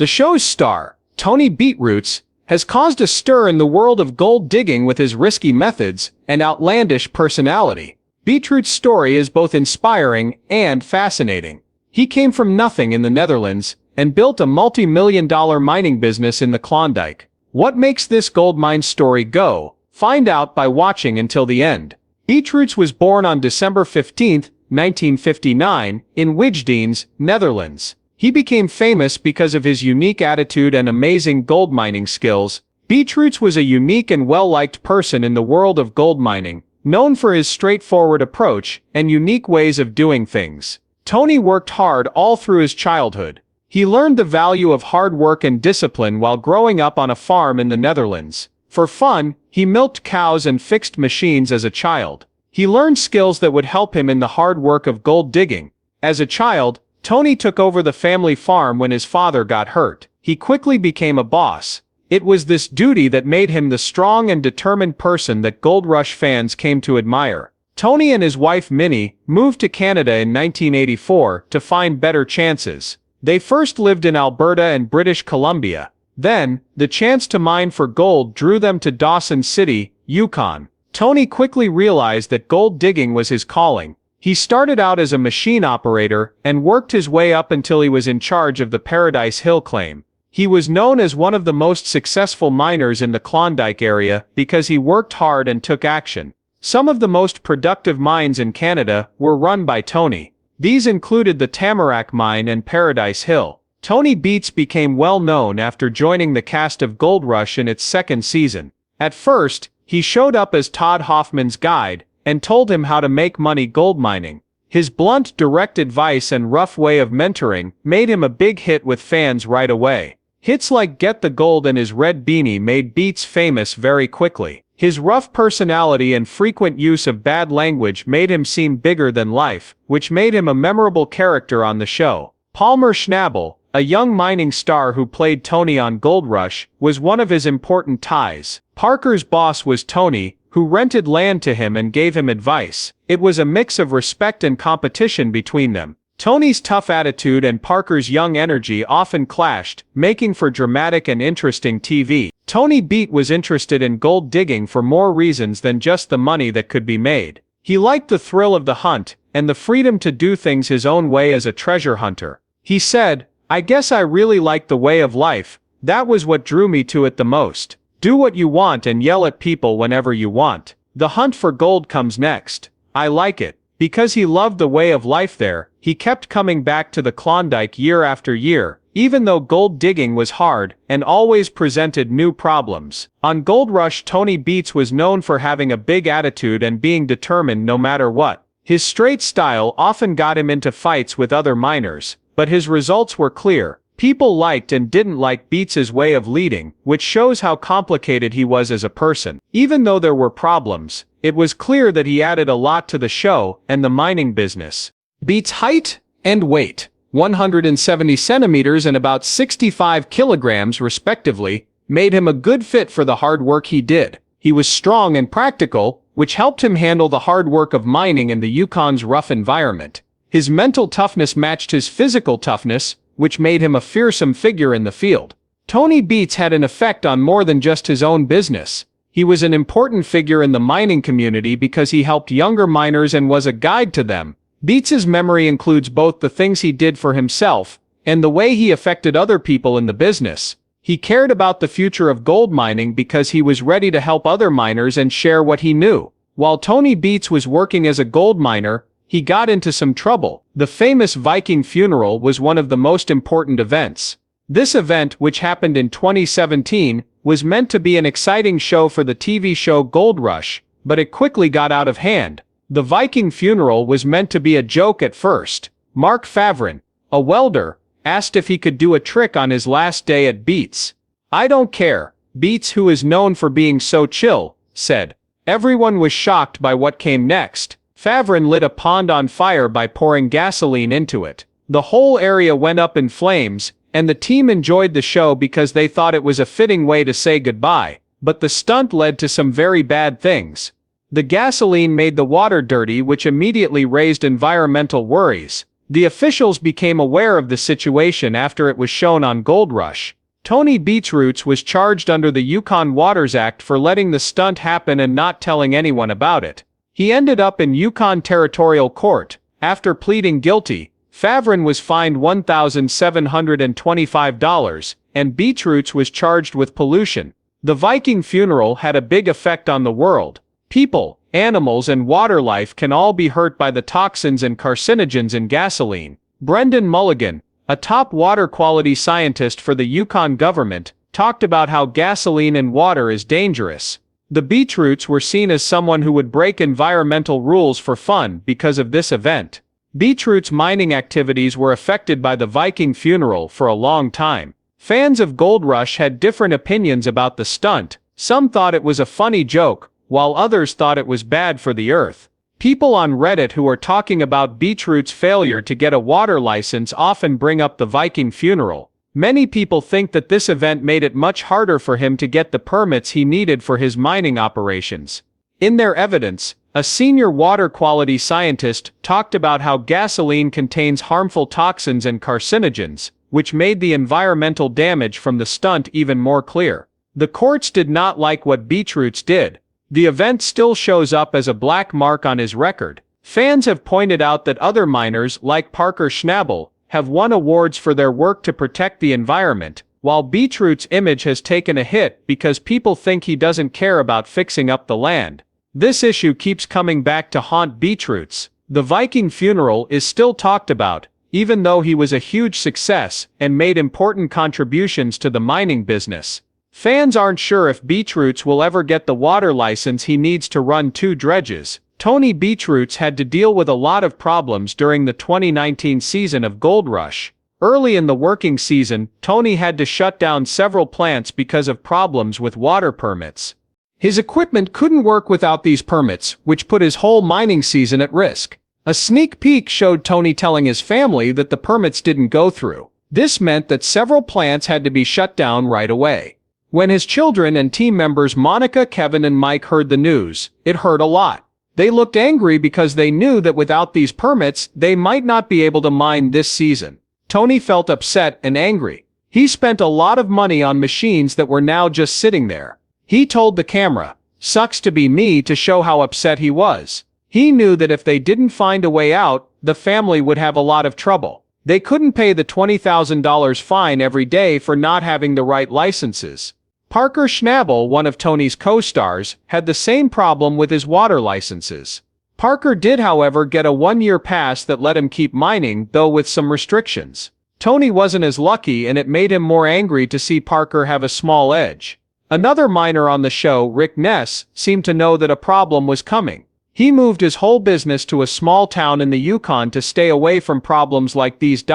The show's star, Tony Beets, has caused a stir in the world of gold digging with his risky methods and outlandish personality. Beets' story is both inspiring and fascinating. He came from nothing in the Netherlands and built a multi-million-dollar mining business in the Klondike. What makes this gold mine story go? Find out by watching until the end. Beets was born on December 15, 1959, in Wijdeens, Netherlands. He became famous because of his unique attitude and amazing gold mining skills. Beets was a unique and well-liked person in the world of gold mining, known for his straightforward approach and unique ways of doing things. Tony worked hard all through his childhood. He learned the value of hard work and discipline while growing up on a farm in the Netherlands. For fun, he milked cows and fixed machines as a child. He learned skills that would help him in the hard work of gold digging. As a child, Tony took over the family farm when his father got hurt. He quickly became a boss. It was this duty that made him the strong and determined person that Gold Rush fans came to admire. Tony and his wife Minnie moved to Canada in 1984 to find better chances. They first lived in Alberta and British Columbia. Then, the chance to mine for gold drew them to Dawson City, Yukon. Tony quickly realized that gold digging was his calling. He started out as a machine operator and worked his way up until he was in charge of the Paradise Hill claim. He was known as one of the most successful miners in the Klondike area because he worked hard and took action. Some of the most productive mines in Canada were run by Tony. These included the Tamarack Mine and Paradise Hill. Tony Beets became well known after joining the cast of Gold Rush in its second season. At first, he showed up as Todd Hoffman's guide and told him how to make money gold mining. His blunt, direct advice and rough way of mentoring made him a big hit with fans right away. Hits like Get the Gold and his red beanie made Beets famous very quickly. His rough personality and frequent use of bad language made him seem bigger than life, which made him a memorable character on the show. Palmer Schnabel, a young mining star who played Tony on Gold Rush, was one of his important ties. Parker's boss was Tony, who rented land to him and gave him advice. It was a mix of respect and competition between them. Tony's tough attitude and Parker's young energy often clashed, making for dramatic and interesting TV. Tony Beets was interested in gold digging for more reasons than just the money that could be made. He liked the thrill of the hunt and the freedom to do things his own way as a treasure hunter. He said, "I guess I really liked the way of life. That was what drew me to it the most. Do what you want and yell at people whenever you want. The hunt for gold comes next. I like it." Because he loved the way of life there, he kept coming back to the Klondike year after year, even though gold digging was hard and always presented new problems. On Gold Rush, Tony Beets was known for having a big attitude and being determined no matter what. His straight style often got him into fights with other miners, but his results were clear. People liked and didn't like Beets' way of leading, which shows how complicated he was as a person. Even though there were problems, it was clear that he added a lot to the show and the mining business. Beets' height and weight, 170 centimeters and about 65 kilograms respectively, made him a good fit for the hard work he did. He was strong and practical, which helped him handle the hard work of mining in the Yukon's rough environment. His mental toughness matched his physical toughness, which made him a fearsome figure in the field. Tony Beets had an effect on more than just his own business. He was an important figure in the mining community because he helped younger miners and was a guide to them. Beets' memory includes both the things he did for himself and the way he affected other people in the business. He cared about the future of gold mining because he was ready to help other miners and share what he knew. While Tony Beets was working as a gold miner, he got into some trouble. The famous Viking funeral was one of the most important events. This event, which happened in 2017, was meant to be an exciting show for the TV show Gold Rush, but it quickly got out of hand. The Viking funeral was meant to be a joke at first. Mark Favrin, a welder, asked if he could do a trick on his last day at Beets. "I don't care," Beets, who is known for being so chill, said. Everyone was shocked by what came next. Favrin lit a pond on fire by pouring gasoline into it. The whole area went up in flames, and the team enjoyed the show because they thought it was a fitting way to say goodbye. But the stunt led to some very bad things. The gasoline made the water dirty, which immediately raised environmental worries. The officials became aware of the situation after it was shown on Gold Rush. Tony Beets was charged under the Yukon Waters Act for letting the stunt happen and not telling anyone about it. He ended up in Yukon Territorial Court. After pleading guilty, Favrin was fined $1,725, and Beets was charged with pollution. The Viking funeral had a big effect on the world. People, animals and water life can all be hurt by the toxins and carcinogens in gasoline. Brendan Mulligan, a top water quality scientist for the Yukon government, talked about how gasoline in water is dangerous. The Beets were seen as someone who would break environmental rules for fun because of this event. Beets mining activities were affected by the Viking funeral for a long time. Fans of Gold Rush had different opinions about the stunt. Some thought it was a funny joke, while others thought it was bad for the earth. People on Reddit who are talking about Beets' failure to get a water license often bring up the Viking funeral. Many people think that this event made it much harder for him to get the permits he needed for his mining operations. In their evidence, a senior water quality scientist talked about how gasoline contains harmful toxins and carcinogens, which made the environmental damage from the stunt even more clear. The courts did not like what Beets did. The event still shows up as a black mark on his record. Fans have pointed out that other miners, like Parker Schnabel, have won awards for their work to protect the environment, while Beets' image has taken a hit because people think he doesn't care about fixing up the land. This issue keeps coming back to haunt Beets. The Viking funeral is still talked about, even though he was a huge success and made important contributions to the mining business. Fans aren't sure if Beets will ever get the water license he needs to run 2 dredges. Tony Beets had to deal with a lot of problems during the 2019 season of Gold Rush. Early in the working season, Tony had to shut down several plants because of problems with water permits. His equipment couldn't work without these permits, which put his whole mining season at risk. A sneak peek showed Tony telling his family that the permits didn't go through. This meant that several plants had to be shut down right away. When his children and team members Monica, Kevin and Mike heard the news, it hurt a lot. They looked angry because they knew that without these permits, they might not be able to mine this season. Tony felt upset and angry. He spent a lot of money on machines that were now just sitting there. He told the camera, "Sucks to be me," to show how upset he was. He knew that if they didn't find a way out, the family would have a lot of trouble. They couldn't pay the $20,000 fine every day for not having the right licenses. Parker Schnabel, one of Tony's co-stars, had the same problem with his water licenses. Parker did, however, get a 1-year pass that let him keep mining, though with some restrictions. Tony wasn't as lucky, and it made him more angry to see Parker have a small edge. Another miner on the show, Rick Ness, seemed to know that a problem was coming. He moved his whole business to a small town in the Yukon to stay away from problems like these.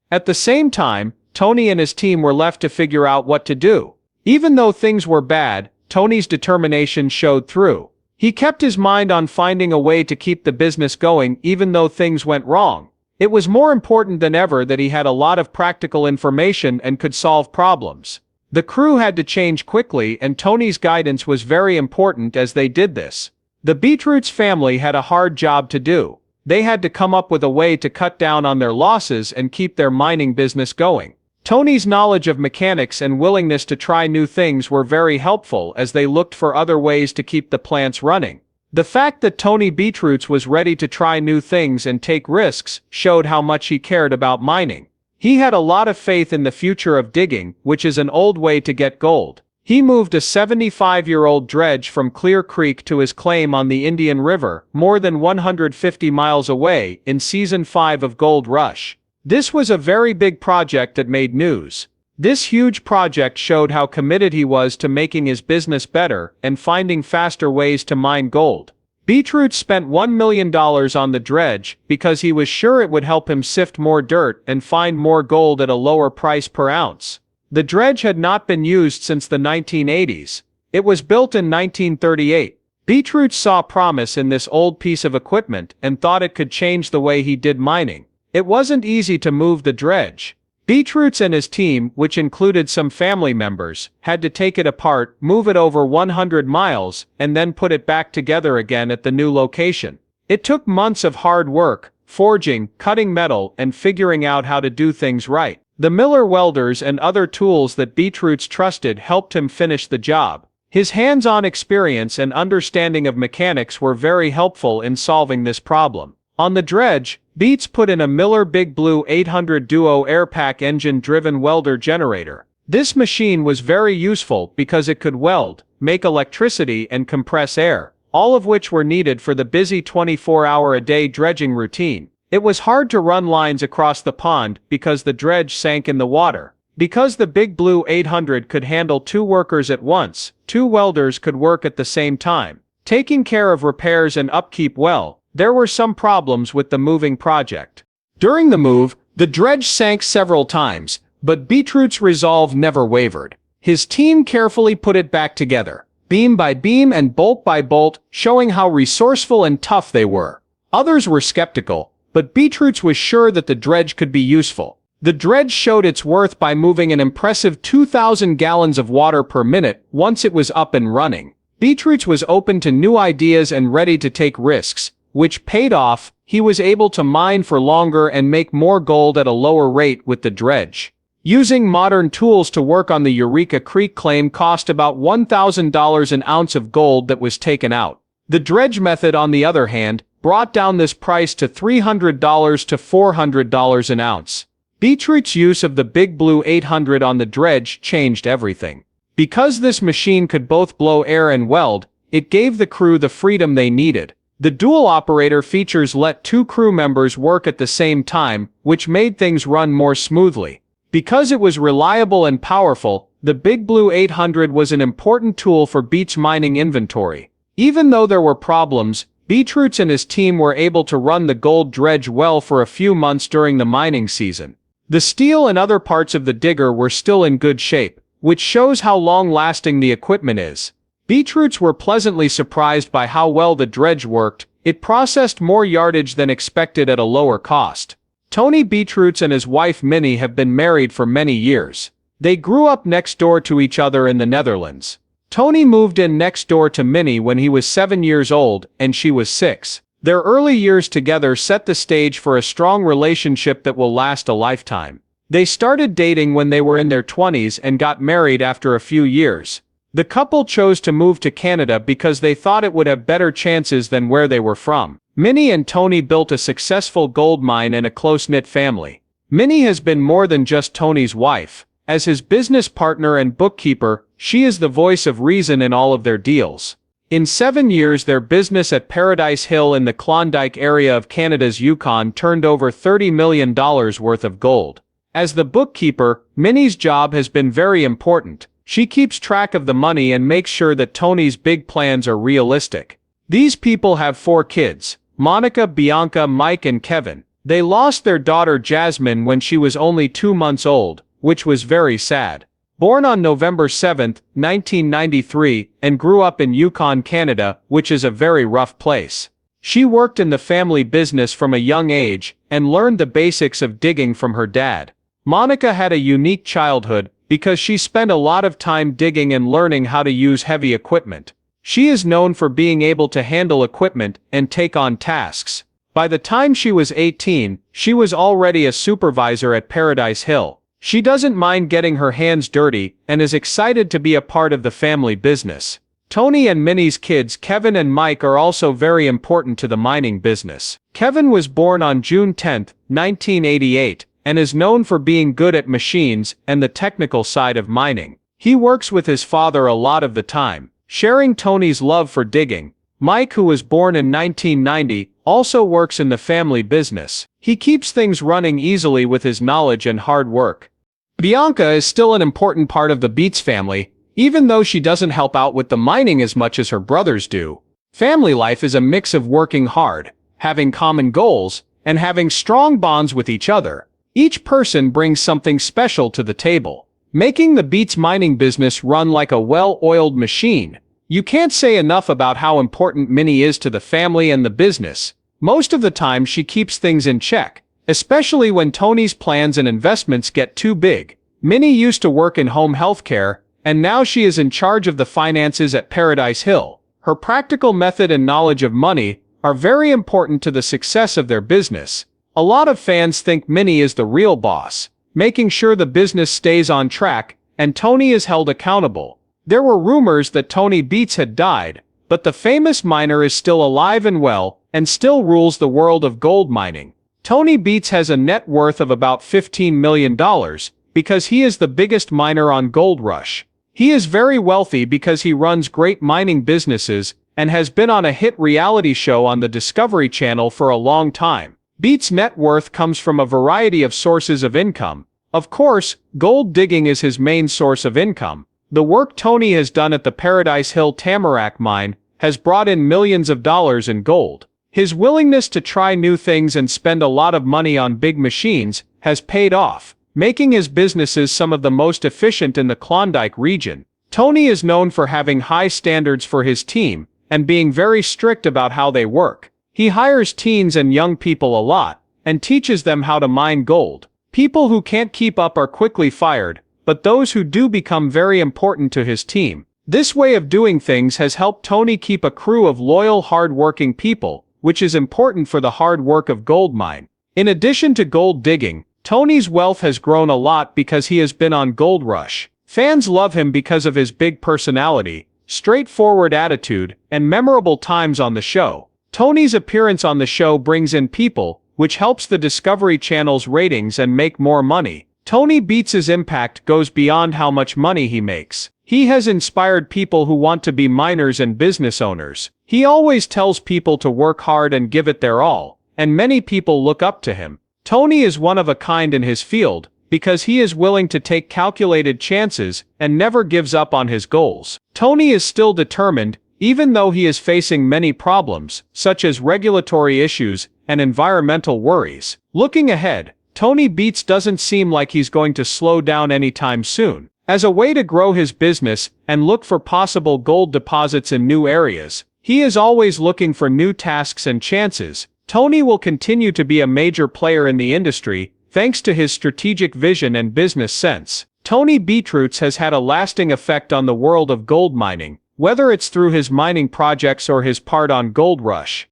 At the same time, Tony and his team were left to figure out what to do. Even though things were bad, Tony's determination showed through. He kept his mind on finding a way to keep the business going even though things went wrong. It was more important than ever that he had a lot of practical information and could solve problems. The crew had to change quickly, and Tony's guidance was very important as they did this. The Beets family had a hard job to do. They had to come up with a way to cut down on their losses and keep their mining business going. Tony's knowledge of mechanics and willingness to try new things were very helpful as they looked for other ways to keep the plants running. The fact that Tony Beets was ready to try new things and take risks showed how much he cared about mining. He had a lot of faith in the future of digging, which is an old way to get gold. He moved a 75-year-old dredge from Clear Creek to his claim on the Indian River, more than 150 miles away, in Season 5 of Gold Rush. This was a very big project that made news. This huge project showed how committed he was to making his business better and finding faster ways to mine gold. Beets spent $1 million on the dredge because he was sure it would help him sift more dirt and find more gold at a lower price per ounce. The dredge had not been used since the 1980s. It was built in 1938. Beets saw promise in this old piece of equipment and thought it could change the way he did mining. It wasn't easy to move the dredge. Beets and his team, which included some family members, had to take it apart, move it over 100 miles, and then put it back together again at the new location. It took months of hard work, forging, cutting metal, and figuring out how to do things right. The Miller welders and other tools that Beetroots trusted helped him finish the job. His hands-on experience and understanding of mechanics were very helpful in solving this problem. On the dredge, Beets put in a Miller Big Blue 800 Duo air-pack engine-driven welder generator. This machine was very useful because it could weld, make electricity, and compress air, all of which were needed for the busy 24-hour-a-day dredging routine. It was hard to run lines across the pond because the dredge sank in the water. Because the Big Blue 800 could handle 2 workers at once, 2 welders could work at the same time, taking care of repairs and upkeep well. There were some problems with the moving project. During the move, the dredge sank several times, but Beetroot's resolve never wavered. His team carefully put it back together, beam by beam and bolt by bolt, showing how resourceful and tough they were. Others were skeptical, but Beetroots was sure that the dredge could be useful. The dredge showed its worth by moving an impressive 2,000 gallons of water per minute once it was up and running. Beetroots was open to new ideas and ready to take risks, which paid off. He was able to mine for longer and make more gold at a lower rate with the dredge. Using modern tools to work on the Eureka Creek claim cost about $1,000 an ounce of gold that was taken out. The dredge method, on the other hand, brought down this price to $300 to $400 an ounce. Beetroot's use of the Big Blue 800 on the dredge changed everything. Because this machine could both blow air and weld, it gave the crew the freedom they needed. The dual operator features let 2 crew members work at the same time, which made things run more smoothly. Because it was reliable and powerful, the Big Blue 800 was an important tool for Beets' mining inventory. Even though there were problems, Beetroots and his team were able to run the gold dredge well for a few months during the mining season. The steel and other parts of the digger were still in good shape, which shows how long-lasting the equipment is. Beetroots were pleasantly surprised by how well the dredge worked. It processed more yardage than expected at a lower cost. Tony Beetroots and his wife Minnie have been married for many years. They grew up next door to each other in the Netherlands. Tony moved in next door to Minnie when he was 7 years old and she was 6. Their early years together set the stage for a strong relationship that will last a lifetime. They started dating when they were in their 20s and got married after a few years. The couple chose to move to Canada because they thought it would have better chances than where they were from. Minnie and Tony built a successful gold mine and a close-knit family. Minnie has been more than just Tony's wife. As his business partner and bookkeeper, she is the voice of reason in all of their deals. In 7 years, their business at Paradise Hill in the Klondike area of Canada's Yukon turned over $30 million worth of gold. As the bookkeeper, Minnie's job has been very important. She keeps track of the money and makes sure that Tony's big plans are realistic. These people have 4 kids: Monica, Bianca, Mike, and Kevin. They lost their daughter Jasmine when she was only 2 months old, which was very sad. Born on November 7, 1993, and grew up in Yukon, Canada, which is a very rough place. She worked in the family business from a young age and learned the basics of digging from her dad. Monica had a unique childhood because she spent a lot of time digging and learning how to use heavy equipment. She is known for being able to handle equipment and take on tasks. By the time she was 18, she was already a supervisor at Paradise Hill. She doesn't mind getting her hands dirty and is excited to be a part of the family business. Tony and Minnie's kids Kevin and Mike are also very important to the mining business. Kevin was born on June 10, 1988, and is known for being good at machines and the technical side of mining. He works with his father a lot of the time, sharing Tony's love for digging. Mike, who was born in 1990, also works in the family business. He keeps things running easily with his knowledge and hard work. Bianca is still an important part of the Beets family, even though she doesn't help out with the mining as much as her brothers do. Family life is a mix of working hard, having common goals, and having strong bonds with each other. Each person brings something special to the table, making the Beets mining business run like a well-oiled machine. You can't say enough about how important Minnie is to the family and the business. Most of the time she keeps things in check, especially when Tony's plans and investments get too big. Minnie used to work in home healthcare, and now she is in charge of the finances at Paradise Hill. Her practical method and knowledge of money are very important to the success of their business. A lot of fans think Minnie is the real boss, making sure the business stays on track and Tony is held accountable. There were rumors that Tony Beets had died, but the famous miner is still alive and well and still rules the world of gold mining. Tony Beets has a net worth of about $15 million because he is the biggest miner on Gold Rush. He is very wealthy because he runs great mining businesses and has been on a hit reality show on the Discovery Channel for a long time. Beets' net worth comes from a variety of sources of income. Of course, gold digging is his main source of income. The work Tony has done at the Paradise Hill Tamarack mine has brought in millions of dollars in gold. His willingness to try new things and spend a lot of money on big machines has paid off, making his businesses some of the most efficient in the Klondike region. Tony is known for having high standards for his team and being very strict about how they work. He hires teens and young people a lot and teaches them how to mine gold. People who can't keep up are quickly fired, but those who do become very important to his team. This way of doing things has helped Tony keep a crew of loyal, hard-working people, which is important for the hard work of gold mine. In addition to gold digging, Tony's wealth has grown a lot because he has been on Gold Rush. Fans love him because of his big personality, straightforward attitude, and memorable times on the show. Tony's appearance on the show brings in people, which helps the Discovery Channel's ratings and make more money. Tony Beets' impact goes beyond how much money he makes. He has inspired people who want to be miners and business owners. He always tells people to work hard and give it their all, and many people look up to him. Tony is one of a kind in his field, because he is willing to take calculated chances and never gives up on his goals. Tony is still determined, even though he is facing many problems, such as regulatory issues and environmental worries. Looking ahead, Tony Beets doesn't seem like he's going to slow down anytime soon. As a way to grow his business and look for possible gold deposits in new areas, he is always looking for new tasks and chances. Tony will continue to be a major player in the industry, thanks to his strategic vision and business sense. Tony Beets has had a lasting effect on the world of gold mining, whether it's through his mining projects or his part on Gold Rush.